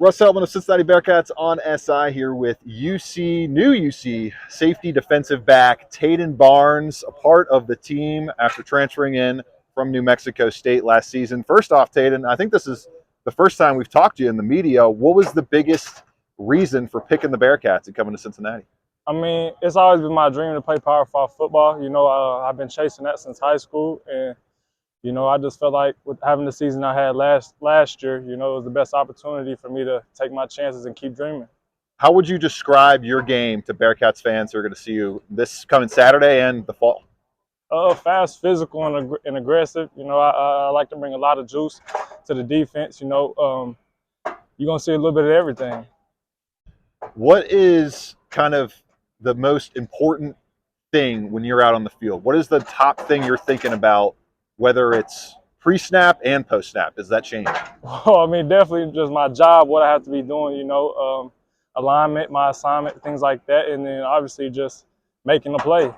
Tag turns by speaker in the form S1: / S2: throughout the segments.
S1: Russ Heltman of Cincinnati Bearcats on SI here with new UC safety defensive back Tayden Barnes, a part of the team after transferring in from New Mexico State last season. First off, Tayden, I think this is the first time we've talked to you in the media. What was the biggest reason for picking the Bearcats and coming to Cincinnati?
S2: I mean, it's always been my dream to play Power 5 football. I've been chasing that since high school, and I just felt like with having the season I had last year, it was the best opportunity for me to take my chances and keep dreaming.
S1: How would you describe your game to Bearcats fans who are going to see you this coming Saturday and the fall?
S2: Fast, physical, and aggressive. I like to bring a lot of juice to the defense. You're gonna see a little bit of everything.
S1: What is kind of the most important thing when you're out on the field? What is the top thing you're thinking about, whether it's pre-snap and post-snap? Does that change?
S2: Well, I mean, definitely just my job, what I have to be doing, alignment, my assignment, things like that, and then obviously just making a play.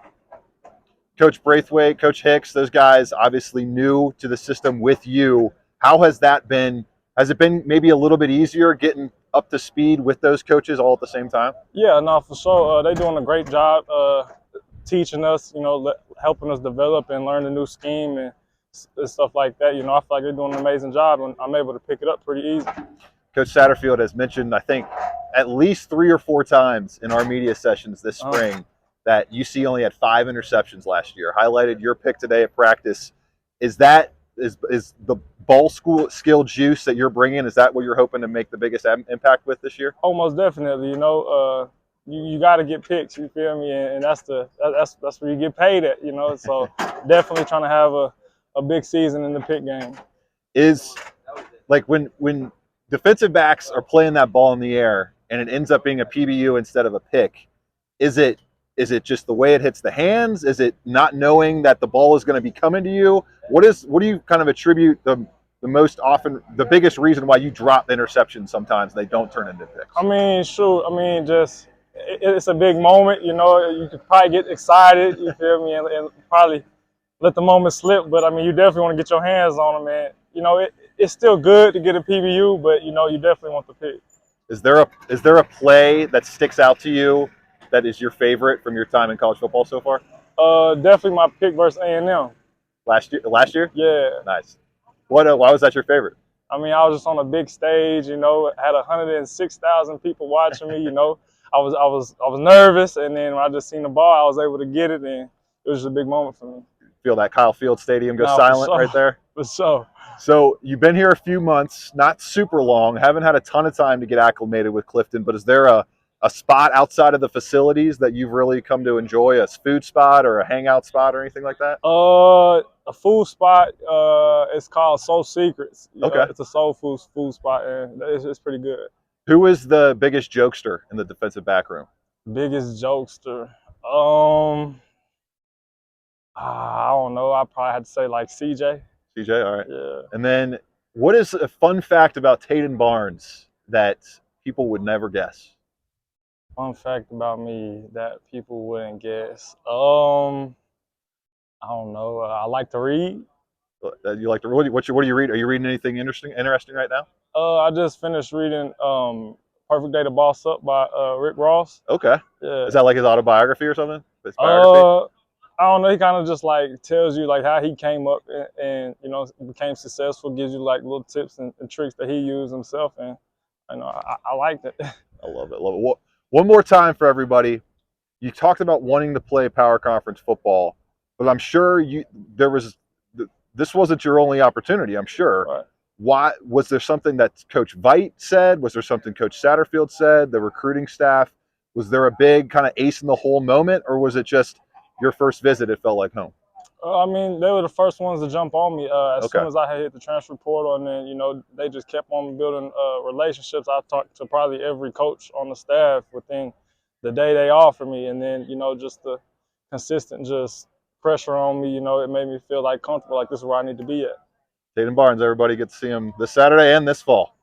S1: Coach Braithwaite, Coach Hicks, those guys obviously new to the system with you. How has that been? Has it been maybe a little bit easier getting up to speed with those coaches all at the same time?
S2: Yeah, no, for sure. They're doing a great job teaching us, helping us develop and learn the new scheme and stuff like that. I feel like they're doing an amazing job, and I'm able to pick it up pretty easy.
S1: Coach Satterfield has mentioned, I think, at least 3 or 4 times in our media sessions this spring that UC only had 5 interceptions last year. Highlighted your pick today at practice. Is the ball school skill juice that you're bringing? Is that what you're hoping to make the biggest impact with this year?
S2: Oh, most definitely. You got to get picks. You feel me? And that's where you get paid at. So definitely trying to have a big season in the pick game.
S1: Is like when defensive backs are playing that ball in the air and it ends up being a PBU instead of a pick, is it just the way it hits the hands? Is it not knowing that the ball is going to be coming to you? What do you kind of attribute the most often, the biggest reason why you drop interceptions sometimes and they don't turn into picks?
S2: I mean, sure. I mean, just it's a big moment. You could probably get excited. You feel me, and probably let the moment slip. But I mean, you definitely want to get your hands on them, and it's still good to get a PBU, but you definitely want the pick.
S1: Is there a play that sticks out to you that is your favorite from your time in college football so far?
S2: Definitely my pick versus A&M.
S1: Last year?
S2: Yeah.
S1: Nice. Why was that your favorite?
S2: I mean, I was just on a big stage, had 106,000 people watching me, I was nervous, and then when I just seen the ball, I was able to get it, and it was just a big moment for me.
S1: Feel that Kyle Field Stadium go silent right there?
S2: For sure.
S1: So you've been here a few months, not super long, haven't had a ton of time to get acclimated with Clifton, but is there a spot outside of the facilities that you've really come to enjoy, a food spot or a hangout spot or anything like that?
S2: A food spot, it's called Soul Secrets.
S1: Okay.
S2: It's a soul food spot, and it's pretty good.
S1: Who is the biggest jokester in the defensive back room?
S2: Biggest jokester? I don't know. I probably had to say like CJ.
S1: CJ, all right.
S2: Yeah.
S1: And then what is a fun fact about Tayden Barnes that people would never guess?
S2: Fun fact about me that people wouldn't guess. I don't know. I like to read.
S1: You like to what do you read? Are you reading anything interesting right now?
S2: I just finished reading Perfect Day to Boss Up by Rick Ross.
S1: Okay.
S2: Yeah.
S1: Is that like his autobiography or something? His biography?
S2: I don't know. He kind of just like tells you like how he came up and became successful. Gives you like little tips and tricks that he used himself, and I liked it.
S1: I love it. Love it. One more time for everybody. You talked about wanting to play Power Conference football, but I'm sure this wasn't your only opportunity. I'm sure.
S2: Right.
S1: Why was there something that Coach Veit said? Was there something Coach Satterfield said? The recruiting staff? Was there a big kind of ace in the hole moment, or was it just your first visit? It felt like home.
S2: I mean, they were the first ones to jump on me as
S1: Okay.
S2: soon as I had hit the transfer portal, and then they just kept on building relationships. I talked to probably every coach on the staff within the day they offered me, and then just the consistent just pressure on me. It made me feel like comfortable, like this is where I need to be at.
S1: Tayden Barnes, everybody get to see him this Saturday and this fall.